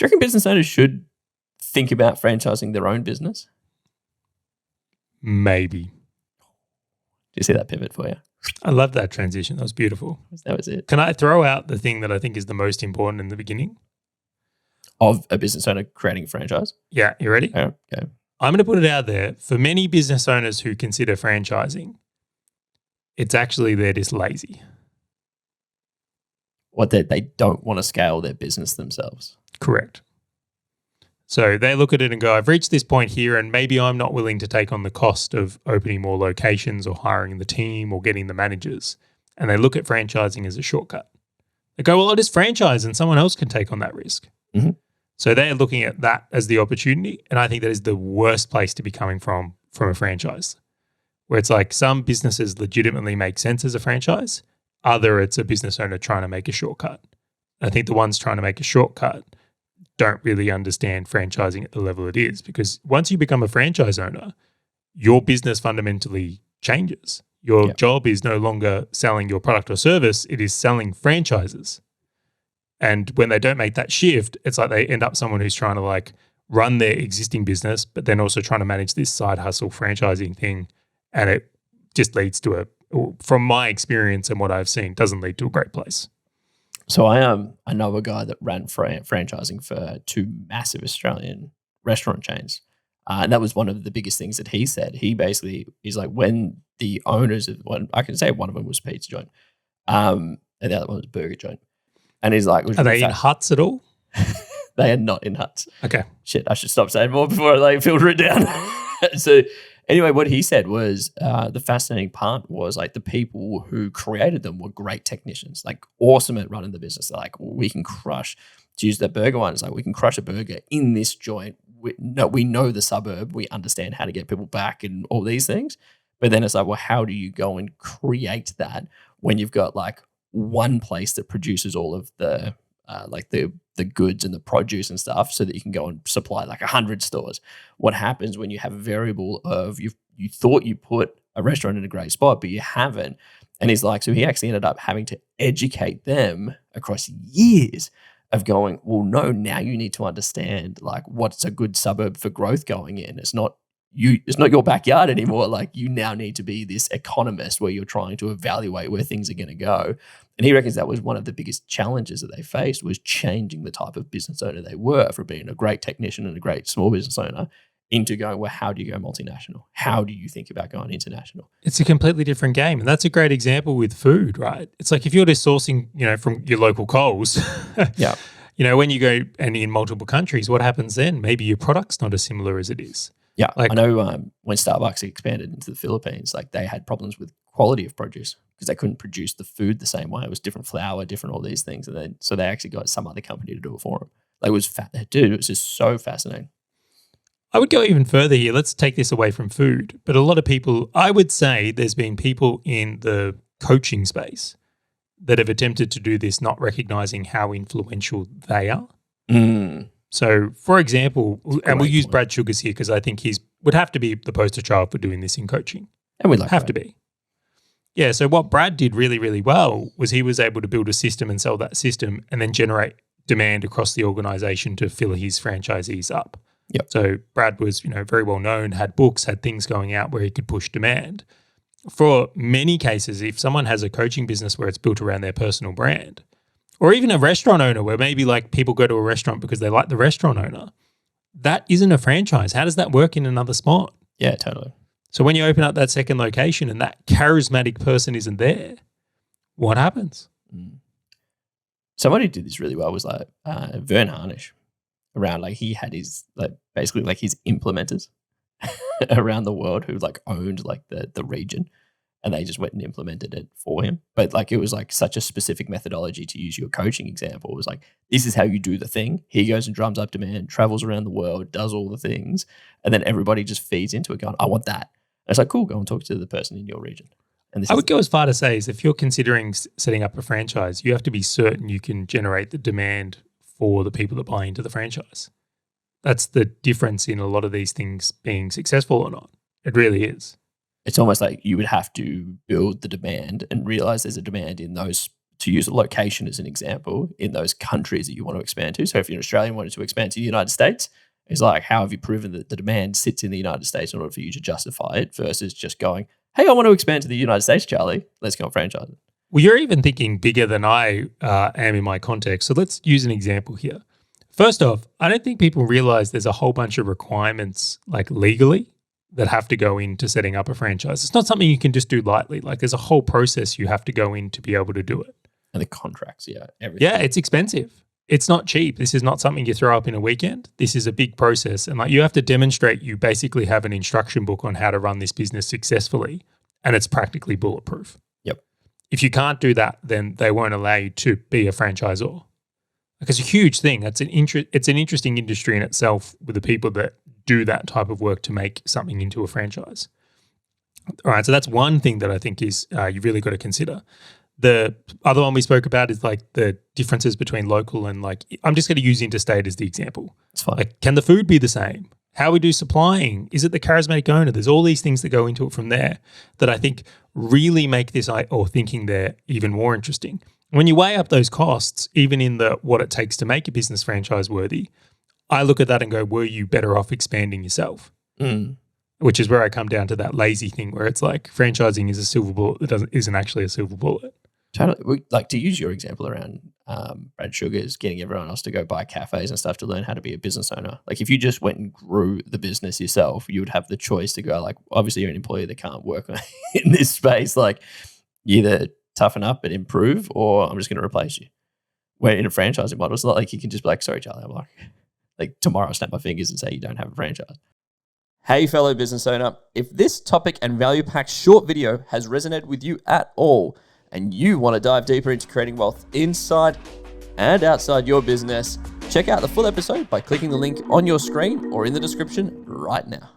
you reckon business owners should think about franchising their own business? Maybe. Do you see that pivot for you? I love that transition. That was beautiful. That was it. Can I throw out the thing that I think is the most important in the beginning? Of a business owner creating a franchise? Yeah, you ready? Okay. I'm going to put it out there. For many business owners who consider franchising, it's actually they're just lazy. What, they don't want to scale their business themselves? Correct. So they look at it and go, I've reached this point here and maybe I'm not willing to take on the cost of opening more locations or hiring the team or getting the managers. And they look at franchising as a shortcut. They go, well, I'll just franchise and someone else can take on that risk. Mm-hmm. So they're looking at that as the opportunity. And I think that is the worst place to be coming from a franchise, where it's like some businesses legitimately make sense as a franchise. Other, it's a business owner trying to make a shortcut. I think the ones trying to make a shortcut don't really understand franchising at the level it is, because once you become a franchise owner, your business fundamentally changes. Your job is no longer selling your product or service, it is selling franchises. And when they don't make that shift, it's like they end up someone who's trying to like run their existing business, but then also trying to manage this side hustle franchising thing. And it just leads to from my experience and what I've seen, doesn't lead to a great place. So I know a guy that ran franchising for 2 massive Australian restaurant chains. And that was one of the biggest things that he said. He's like, when the owners of I can say one of them was Pizza Joint, and the other one was Burger Joint. And he's like, are they in huts at all? They are not in huts. Okay. Shit, I should stop saying more before I filter it down. So anyway, what he said was the fascinating part was like the people who created them were great technicians, like awesome at running the business. They're like, we can crush, to use that burger one, it's like we can crush a burger in this joint. We know the suburb. We understand how to get people back and all these things. But then it's like, well, how do you go and create that when you've got like one place that produces all of the the goods and the produce and stuff, so that you can go and supply like 100 stores? What happens when you have a variable of you thought you put a restaurant in a great spot, but you haven't? And he's like, so he actually ended up having to educate them across years of going, well, no, now you need to understand like what's a good suburb for growth going in. It's not your backyard anymore. Like, you now need to be this economist where you're trying to evaluate where things are going to go. And he reckons that was one of the biggest challenges that they faced, was changing the type of business owner they were, from being a great technician and a great small business owner into going, well, how do you go multinational? How do you think about going international? It's a completely different game. And that's a great example with food, right? It's like if you're just sourcing, from your local Coles, yeah. When you go and in multiple countries, what happens then? Maybe your product's not as similar as it is. Yeah, like, I know when Starbucks expanded into the Philippines, like they had problems with quality of produce because they couldn't produce the food the same way. It was different flour, different all these things. And then so they actually got some other company to do it for them. Like, it was dude, it was just so fascinating. I would go even further here. Let's take this away from food. But a lot of people, I would say there's been people in the coaching space that have attempted to do this, not recognizing how influential they are. Mm. So, for example, and we'll use point. Brad Sugars here because I think would have to be the poster child for doing this in coaching. And we'd like have to be. Yeah, so what Brad did really, really well was he was able to build a system and sell that system and then generate demand across the organization to fill his franchisees up. Yep. So Brad was, very well known, had books, had things going out where he could push demand. For many cases, if someone has a coaching business where it's built around their personal brand, or even a restaurant owner where maybe like people go to a restaurant because they like the restaurant owner, that isn't a franchise. How does that work in another spot? Yeah, totally. So when you open up that second location and that charismatic person isn't there, what happens? Mm. Someone who did this really well was like Vern Harnish. Around, like, he had his basically his implementers around the world who like owned like the region, and they just went and implemented it for him. But like, it was like such a specific methodology, to use your coaching example. It was like, this is how you do the thing. He goes and drums up demand, travels around the world, does all the things, and then everybody just feeds into it going, I want that. And it's like, cool, go and talk to the person in your region. And I would go as far to say is if you're considering setting up a franchise, you have to be certain you can generate the demand for the people that buy into the franchise. That's the difference in a lot of these things being successful or not. It really is. It's almost like you would have to build the demand and realize there's a demand in those to use a location as an example, in those countries that you want to expand to. So if you're an Australian wanting to expand to the United States, it's like, how have you proven that the demand sits in the United States in order for you to justify it versus just going, hey, I want to expand to the United States, Charlie. Let's go and franchise it. Well, you're even thinking bigger than I am in my context. So let's use an example here. First off, I don't think people realize there's a whole bunch of requirements, like legally, that have to go into setting up a franchise. It's not something you can just do lightly. Like there's a whole process you have to go in to be able to do it. And the contracts, everything. Yeah, it's expensive. It's not cheap. This is not something you throw up in a weekend. This is a big process. And like you have to demonstrate you basically have an instruction book on how to run this business successfully. And it's practically bulletproof. Yep. If you can't do that, then they won't allow you to be a franchisor. Like it's a huge thing. It's an interesting industry in itself with the people that do that type of work to make something into a franchise. All right, so that's one thing that I think is you've really got to consider. The other one we spoke about is like the differences between local and like, I'm just going to use interstate as the example. It's fine. Like, can the food be the same? How we do supplying? Is it the charismatic owner? There's all these things that go into it from there that I think really make this or thinking there even more interesting. When you weigh up those costs, even in the what it takes to make a business franchise worthy, I look at that and go, were you better off expanding yourself? Which is where I come down to that lazy thing where it's like franchising is a silver bullet that isn't actually a silver bullet. Totally. Like to use your example around Brad Sugar's getting everyone else to go buy cafes and stuff to learn how to be a business owner. Like if you just went and grew the business yourself, you would have the choice to go like, obviously you're an employee that can't work in this space. Like you either toughen up and improve or I'm just going to replace you. Where in a franchising model, it's not like you can just be like, sorry, Charlie, I'm like tomorrow I'll snap my fingers and say you don't have a franchise. Hey, fellow business owner, if this topic and value-packed short video has resonated with you at all, and you want to dive deeper into creating wealth inside and outside your business, check out the full episode by clicking the link on your screen or in the description right now.